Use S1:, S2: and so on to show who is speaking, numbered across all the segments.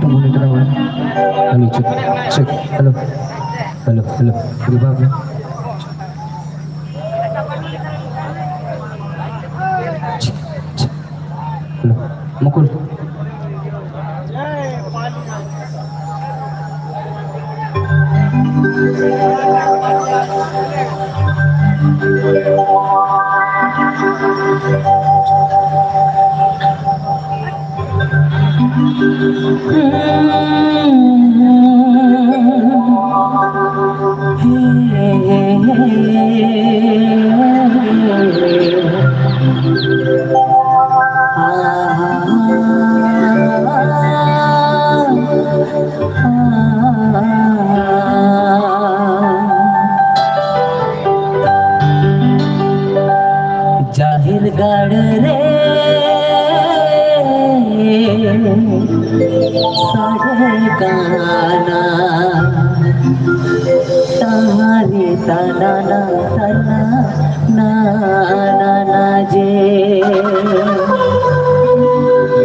S1: monitor naman. Halo, cek, cek, halo, halo, halo, di ba? Cek, cek, halo, mukul. जाहिर गढ़ रे सारे गाना तारे तना ना तना ना ना ना जे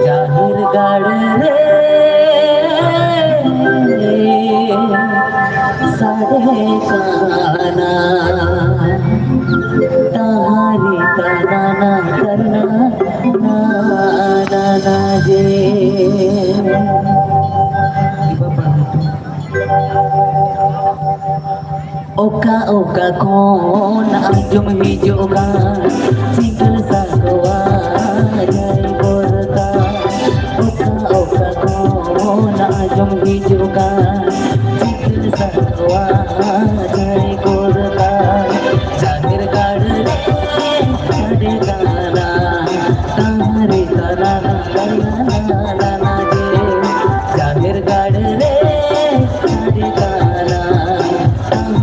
S1: जाहिर गढ़ रे सारे गाना तारे तना ना तना ना ना ना जे Oka oka kon anjum hijoga single sakwa jai borta Oka oka kon anjum hijoga single sakwa jai borta Jahir gad re gana tare tana na na je Jahir gad re gana tare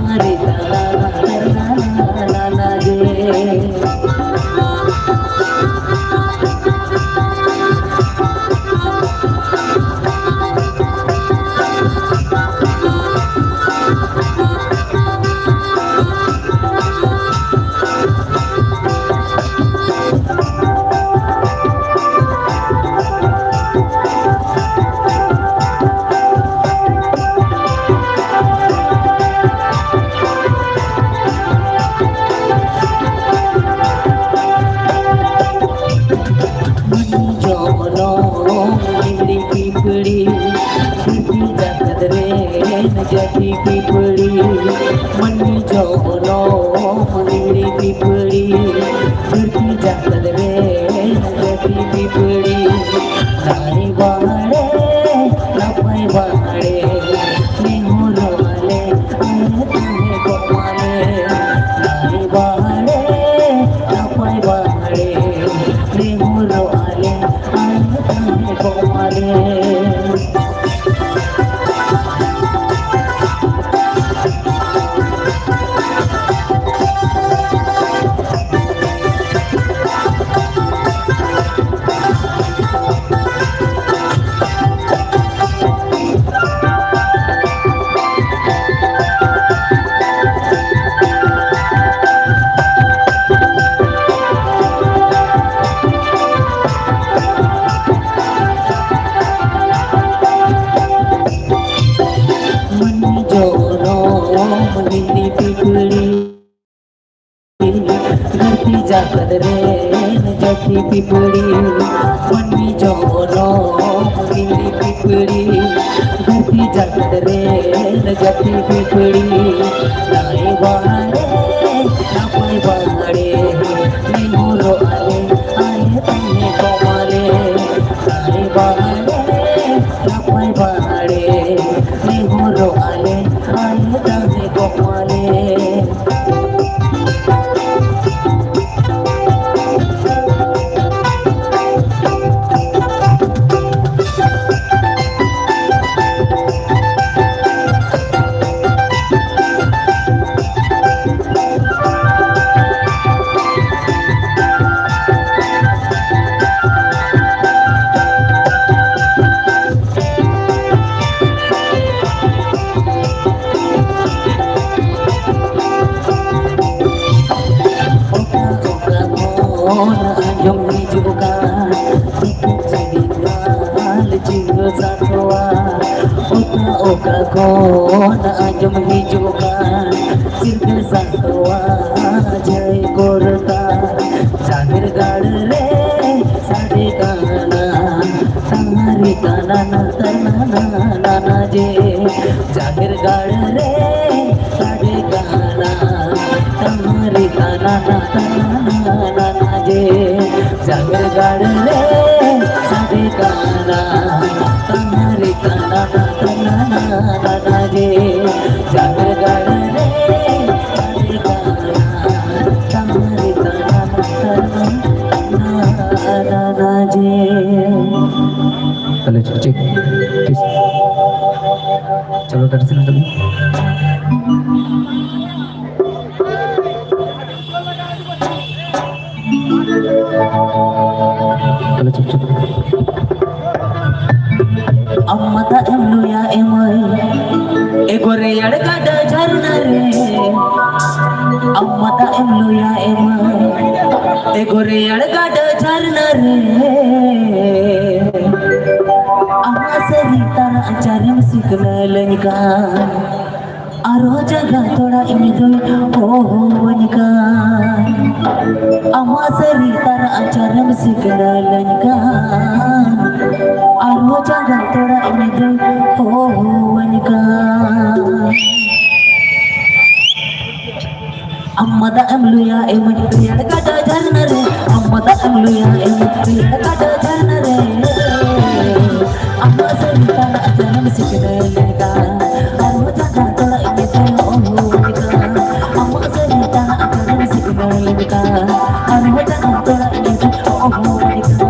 S1: tana na je जठी पिपड़ी मनी जोनो मनी पिपड़ी जठी जात रे जठी पिपड़ी तारी बाड़े लपाई बाड़े निहुरो वाले तुम्हें गोमाले तारी बाड़े लपाई बाड़े निहुरो वाले तुम्हें गोमाले जाकर रे जठी पिपड़ी मनी जोनो मनी पिपड़ी घटी जाकर रे जठी पिपड़ी नाई बाड़े नाई बाड़े निहुरो आले आए तन्ने कोमाले नाई बाड़े नाई बाड़े निहुरो आले आए तन्ने कोमाले anjum juga, jadi ngal jiwa satwa.
S2: oka ko na ajam hijukan sirkil satwa jai korta jagir gad re sade kana tamari kana na na je jagir gad re sade kana tamari kana na je jagir gad re sade kana tamari kana na je jagir gad re sade kana tamari kana na je
S1: hello check किस चलो दर्शन चलो hello चुप चुप
S2: अम्मता एमलुया एमय एगोरे अड़काट झरना रे अम्मता एमलुया एमय एगोरे अड़काट झरना रे अम्मा से तारा आचार्य सिकनलनिका आरो जगह थोड़ा इमिदो हो वनिका अम्मा से तारा आचार्य सिकनलनिका आरो जगह थोड़ा इमिदो हो वनिका अम्मदा अमलुया एमय अड़काट झरना रे अम्मदा अमलुया एमय अड़काट झरना रे अम्मा से तारा आचार्य सिकनलनिका आरो जगह थोड़ा इमिदो हो वनिका अम्मा से तारा आचार्य सिकनलनिका आरो जगह थोड़ा इमिदो हो Vanika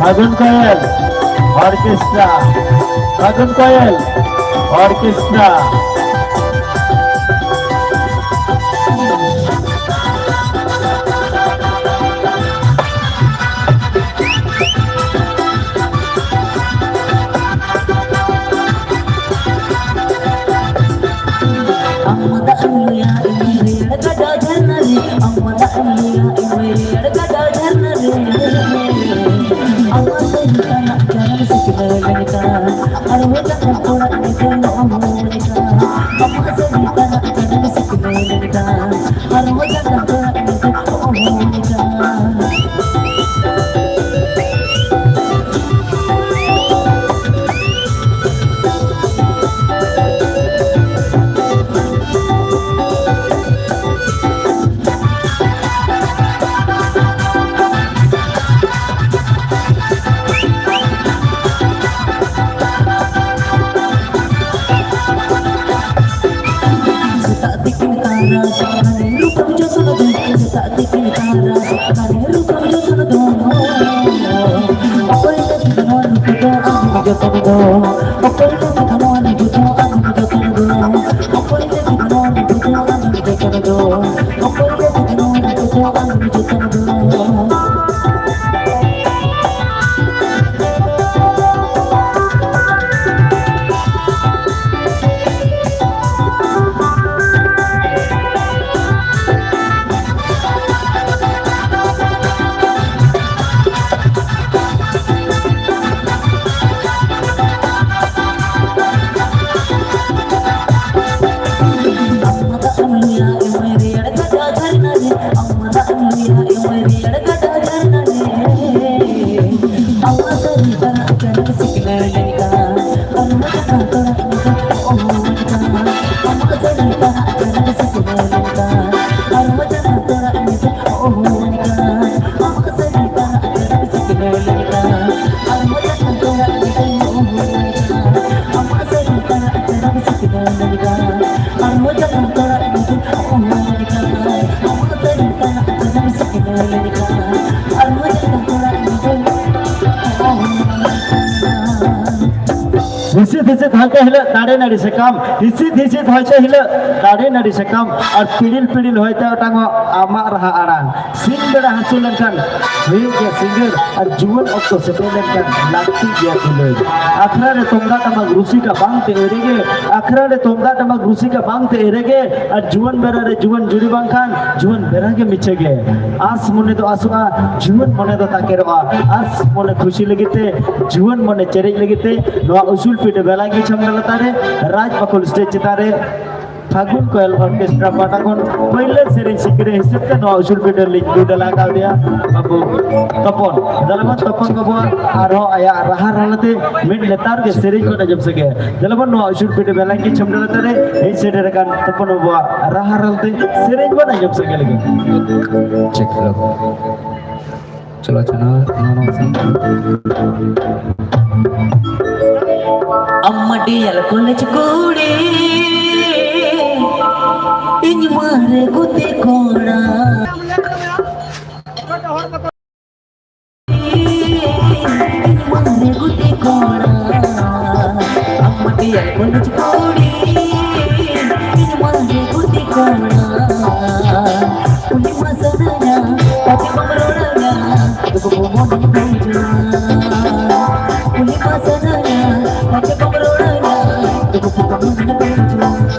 S3: Agun Koyel Orchestra Agun Koyel Orchestra
S2: अम्मदा अमलुया एमय अड़काट झरना रे अम्मदा अमलुया एमय अड़काट झरना रे अम्मा से तारा आचार्य सिकनलनिका आरो जगह थोड़ा इमिदो हो वनिका अम्मा से तारा आचार्य सिकनलनिका आरो जगह थोड़ा इमिदो हो वनिका
S3: हिसित हिसित हल्के हिले दाड़े नाड़ी से काम हिसित हिसित होइछे हिले दाड़े नाड़ी से काम और पिडिल होइते ओटांगो आमा रहा आड़ांग सिंग बेड़ा हासु लेनखान हुई के सिंगर और जुवन ऑक्टो सेटे लेनखान लाक्ति गया तुलय आखरा रे तोमदा टमक रूसी का बांगते एरेगे आखरा रे तोमदा टमक रूसी का बांगते एरेगे और जुवन बेड़ा रे जुवन जुड़ी बांगखान जुवन बेड़ा के मिचेगे आस मने तो आसुआ जुवन मने तो ताकेरवा आस मने खुशी लगिते जुवन मने चेरेज लगिते नोआ उसूल पीटे बेलागी छमडलतारे राज बकुल स्टेज चितारे फागुन कोयल ऑर्केस्ट्रा पाटाकोन पहले सेरें सिकरे हिसाब ते नोआ उसूल पीटे लिंक डला का दिया बाबू तपन दलबन तपन को आरो आया रहा रहलते मिड लेतार के सेरें को जब सके दलबन नोआ उसूल पीटे बेलागी छमडलतारे ए सेडे रकान तपन बो रहा रहलते सेरें को जब सके लगे
S1: चेक हेलो चलो चलो नो
S2: अम्मडी अलकोलेच कोड़े इंज मारे गुते कोड़ा इंज मारे गुते कोड़ा अम्मडी अलकोलेच कोड़े इंज मारे गुते कोड़ा उन्हीं मसना पति बमरोड़ा तो वो मन बेजा उन्हीं मसना पति बमरोड़ा तो वो मन बेजा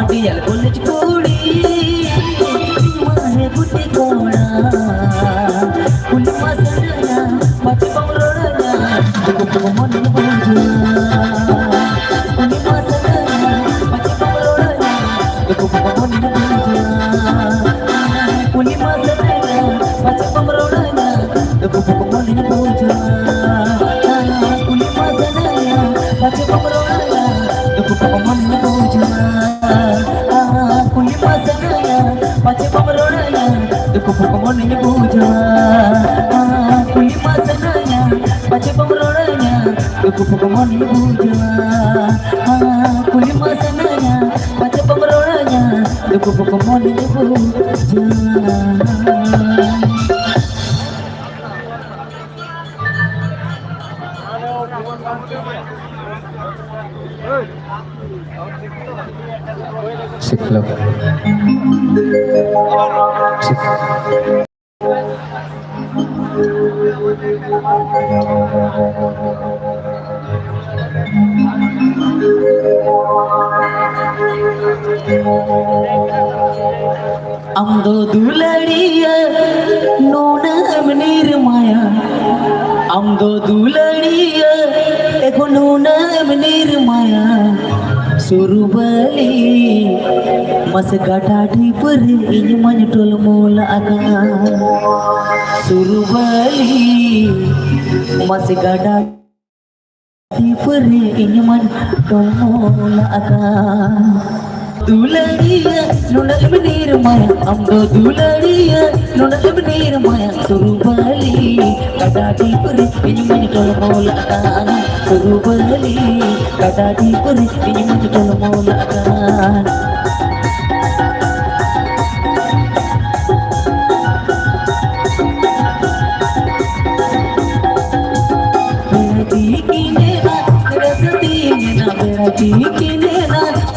S2: Biar boleh curi Mana putih kona Kulit masanya Baca pangrodanya Buku mohon bujua Kulit masanya Baca pangrodanya Buku mohon bujua Kulit masanya Baca pangrodanya Buku mohon bujua Kulit masanya Baca pangrodanya Buku mohon bujua Kulit masanya Baca pangrodanya Buku mohon bujua Kulit masanya Baca pangrodanya Buku mohon bujua Kulit masanya Baca pangrodanya Buku mohon bujua
S1: Sip, hello. Sip.
S2: Amdo duladiya nona menir maya Amdo duladiya eko nona menir maya Surubali mas gadadi peri ini manjul mula aga Surubali mas gadadi peri ini manjul mula aga Duladiya nuna menir maya Amdo duladiya nuna menir maya Surubali gadadi peri ini manjul mula aga Surubali gadadi peri ini manjul mula aga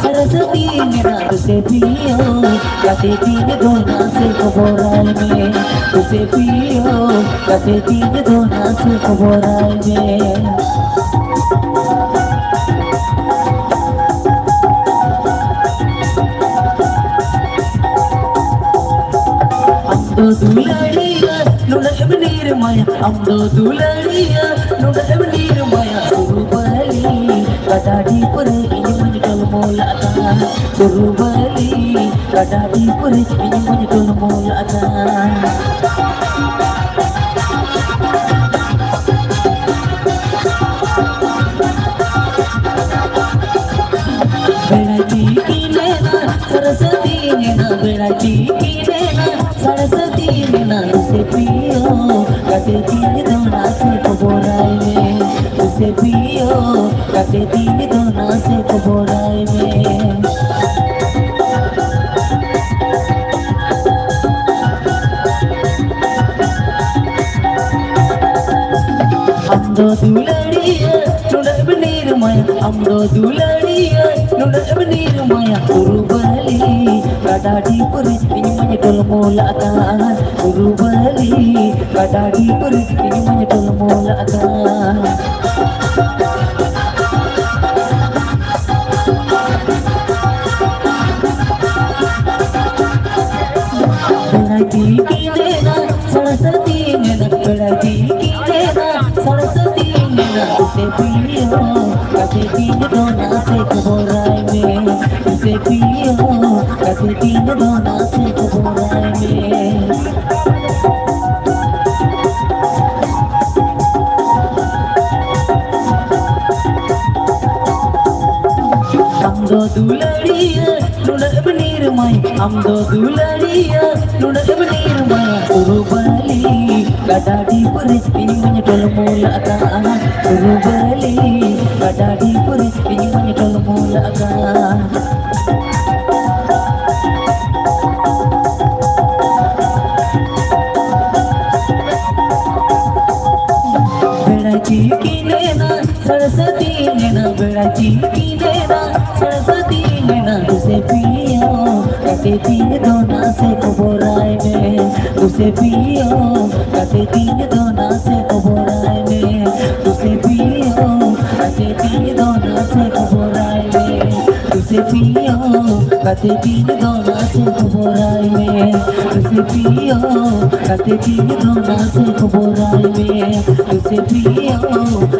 S2: Saraswati मेरा तुझसे पियो कते तीन दोना से खबराल में तुझसे पियो कते तीन दोना से खबराल में Amdo duladiya nuna menir maya Amdo duladiya nuna menir maya Surubali gadadi puri ini manjul mula aga Surubali gadadi puri ini manjul mula aga Berati kinena sarasati nena berati kinena sarasati nena तुझसे पियो कते तीन दोना से खबराई में तुझसे पियो कते तीन दोना से खबराई में Amdo duladiya nuna menir maya Amdo duladiya nuna menir maya Surubali gadadi puri ini manjul mula aga Surubali gadadi puri ini manjul mula aga Berati kinena sarasati nena berati kinena sarasati nena तुझसे पियो कते तीन दोना से खबराई में तुझसे पियो कते तीन दोना से खबराई में Amdo duladiya nuna menir maya Amdo duladiya nuna menir maya Surubali gadadi puri ini manjul mula aga Surubali gadadi puri ini manjul mula aga Berati kinena sarasati nena berati kinena sarasati nena तुझसे पियो कते तीन दोना से खबराई में तुझसे पियो कते तीन दोना से खबराई में तुझसे पियो कते तीन दोना से खबराई में तुझसे पियो कते दिन दोना से खबराई में तुझसे पियो कते दिन दोना से खबराई में तुझसे पियो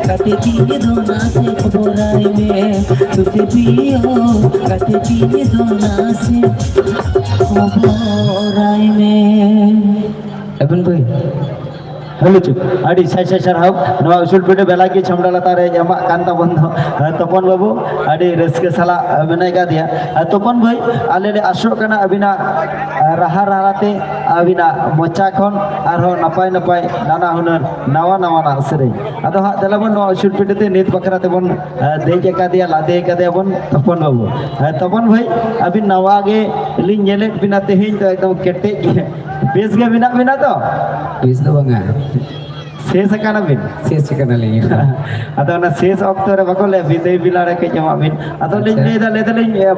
S2: कते दिन दोना से खबराई में तुझसे पियो कते दिन दोना से खबराई में
S1: Evan boy.
S3: Halo cuk, adi saya sarhau, nama usul pede belagi chamda latare jama kanta bondo, topon babu, adi reske sala menaika dia, topon boy, alele asok kana abina raha rahate abina mochakon arho napai nana hunar nawa nasere, atau hak dalam nama usul pede te net bakara te bon deke kadia lade kadia bon topon boy, abin nawage lin jelet bina tehin to ekdom kete bes ge bina to.
S1: Wis na banga.
S3: Ses akan abin.
S1: Ses ka na lang.
S3: Atau na ses oktor bakol bidai bilare ke jama bin. Atau leda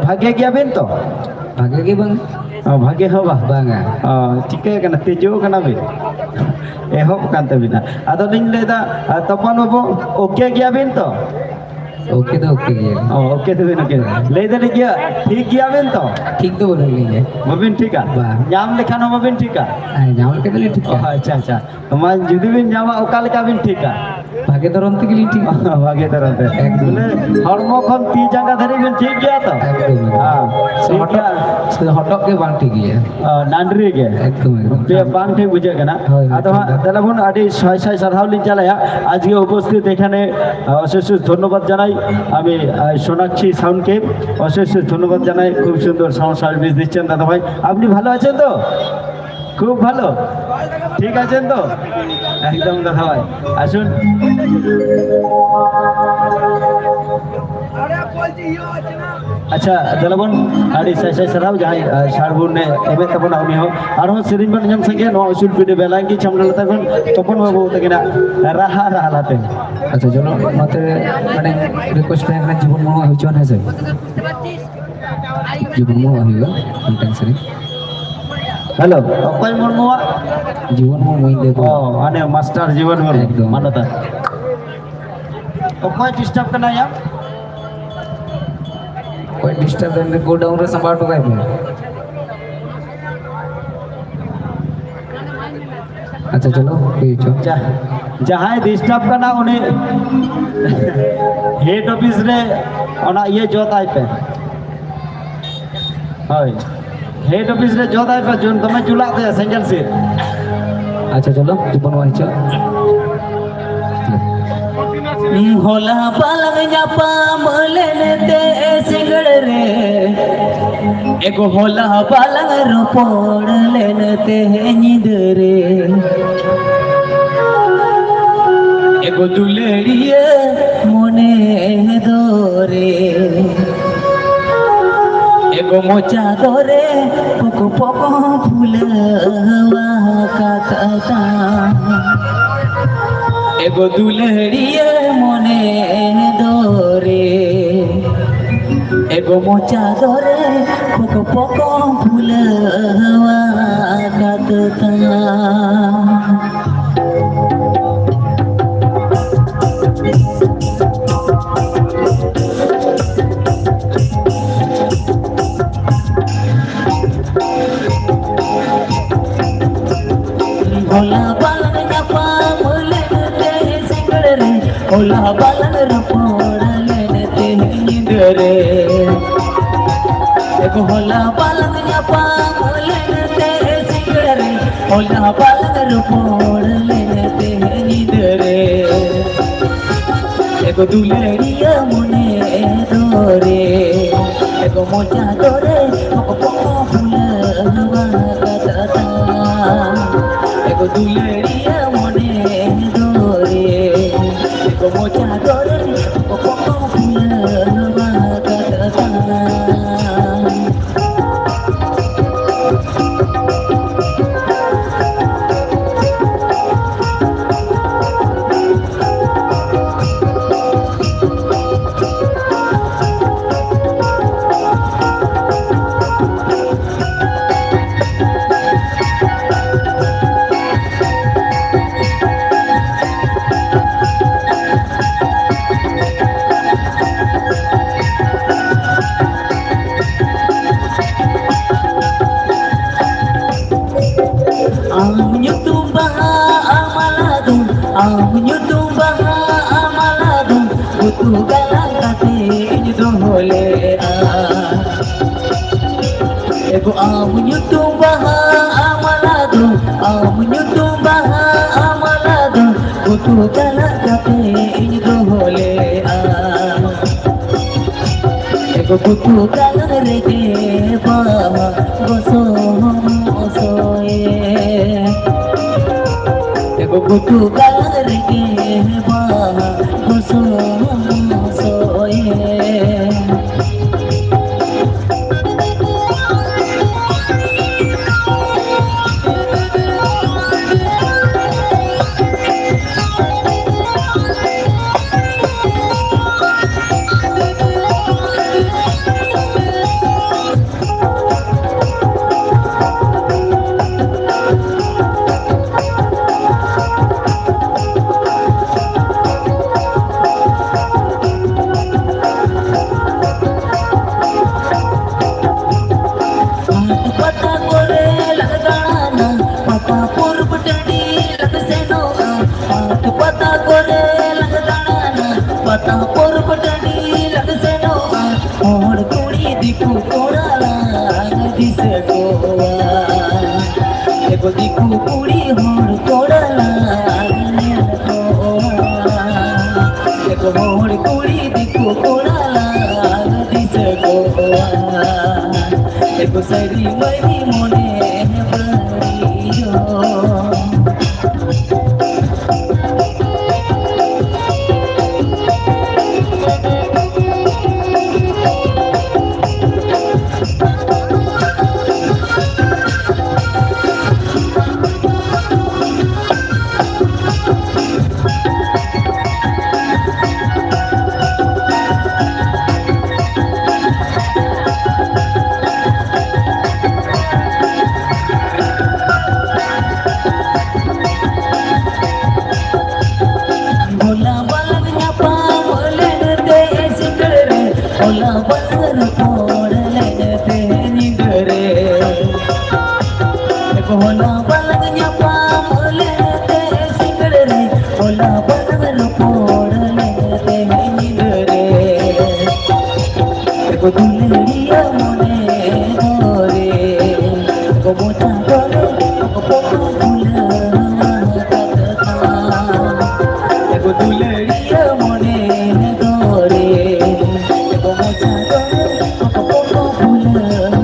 S3: bhage gya bin to.
S1: Bhage ke bang?
S3: Bhage ho ba?
S1: Banga.
S3: Chike kana tejo kana bin. Ehop kan ta bina. Atau leda topon babu oke gya bin to.
S1: Okay to okay gya.
S3: Okay तो बिन okay लेदे ले गया ठीक गया बिन तो
S1: ठीक तो बोल रही है.
S3: मबिन ठीक है जाम लेखा ना मबिन ठीक है
S1: जाम के लिए ठीक है.
S3: अच्छा हमारे जुदी बिन जामा ओकाल का बिन ठीक है
S1: भागे तो रंत के लिए ठीक है.
S3: भागे तो रंत बोले हरमो खन ती जगह धरी बिन ठीक गया तो हां
S1: सो हटक के बांग ठीक है.
S3: नांडरी के
S1: एकदम
S3: पे बांग ठीक बुझे ना আদা তেলাফোন আদি ছয় সারহাউ লিন চালায়া আজকে উপস্থিত এখানে অশেষ ধন্যবাদ জানাই আমি সোনাক্ষী সাউন্ডকে অশেষ ধন্যবাদ জানাই খুব সুন্দর সাউন্ড সার্ভিস দিচ্ছেন দাদা ভাই আপনি ভালো আছেন তো খুব ভালো ঠিক আছেন তো একদম দাদা ভাই আসুন अच्छा दलबन आड़ी साइसाई सराव जहां शारबुन ने एबे तबन आउनी हो आरो सेरिन बन जम संगे नो उसूल पीडे बेलांगी चमडल तबन तपन बाबू तकिना राहा लाते
S1: अच्छा चलो मात्र माने रिक्वेस्ट है ना जीवन मो होचन है से जीवन मो आहिगा हम टेंशन
S3: हेलो अकय मन मोआ
S1: जीवन मो मोई देखो
S3: आने मास्टर जीवन मो मानता अकय डिस्टर्ब करना या
S1: कोई डिस्टर्ब करने गो डाउन रे संभाल तो गए. अच्छा चलो जहाँ
S3: डिस्टर्ब करना उन्हें हेड ऑफिस रे ओना ये जोत आइ पे हाय हेड ऑफिस रे जोत आइ पे जोन तमे चुलाते सिंगल सीट.
S1: अच्छा चलो जीवन वाही चल
S2: होला पलंग जापा मलेने ते सिंगड़ रे एगो होला पलंग रोपड़ लेने ते नींद रे एगो दुलेड़िए मोने दोरे एगो मोचा दोरे पोको पोको फूलवा काता एगो दुलहड़िए मोने दोरे एगो मोचा दोरे पोको पोको फूलवा काता होला बालन जपा होला बालन रपोड़ लेने ते नींद रे एगो होला बालन जपा लेने ते सिंगड़ रे होला बालन रपोड़ लेने ते नींद रे एगो दुलेड़िया मोने दोरे एगो मोचा दोरे पोको पोको फूलवा काता एगो दुलेड़िया मोने दोरे एगो मोचा दोरे पोको पोको फूलवा काता nyutung baha amaladong butuh galang kate nyutung hole ego nyutung baha amaladong nyutung baha amaladong butuh galang kate nyutung hole ego butuh galang rege baha goso soye ego butuh galang rege baha goso soye diku kuri hor kodala eko hor kuri diku kodala dise goa eko sari mari mone bariyo होला balagnya pamole te sikre होला balagnya pole te nidre eko duleria mone dore ko bota dore ko popo dula eko duleria mone dore ko bota dore ko popo dula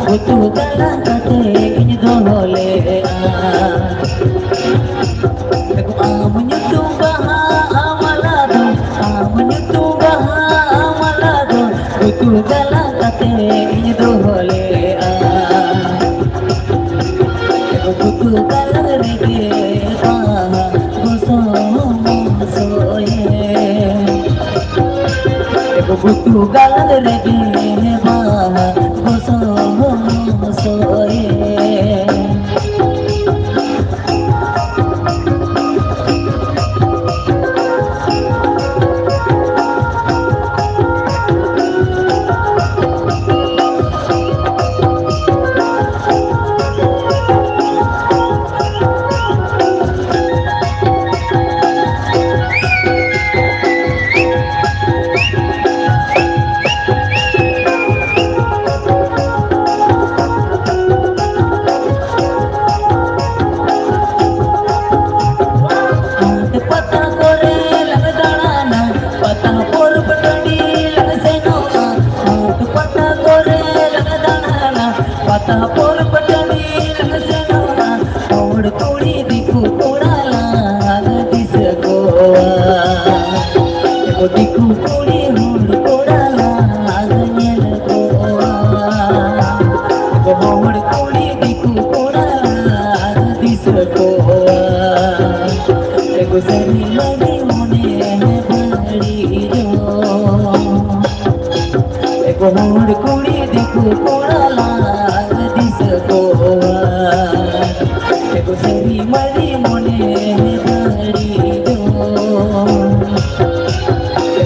S2: butuh galang kate ini dole aku menyutung baha amalado menyutung baha amalado butuh galang kate ini dole aku butuh galang rege baha goso soye aku butuh galang rege baha goso soye Gomor kuri diku kuralang disekowa Eko seri mari mone bari do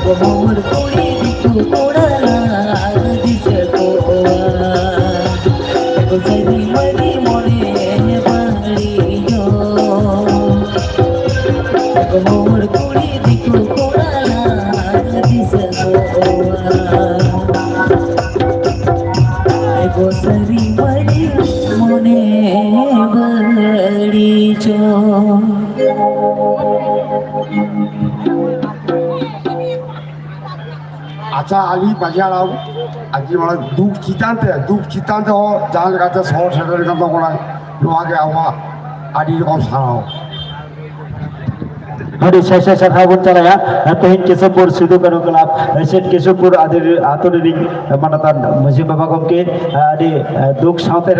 S2: Gomor kuri diku kuralang disekowa Eko seri mari mone bari do Gomor kuri diku kuralang disekowa Ego sari bari mone bari jo
S4: আচ্ছা আলি বাজিয়ালাম আজি মানে দুঃখ চিতান্তে হ যার কাছে শহর সেটার কাছে বলায় নোয়াকে আওয়া আদি রকম সারাও
S3: Hari saya sarhabun caraya tehin Kesempur Sidu Kanu Kelab Set Kesempur Adir Atur Ring Manatan Masjid Bapak Gomke Adi Duk Saute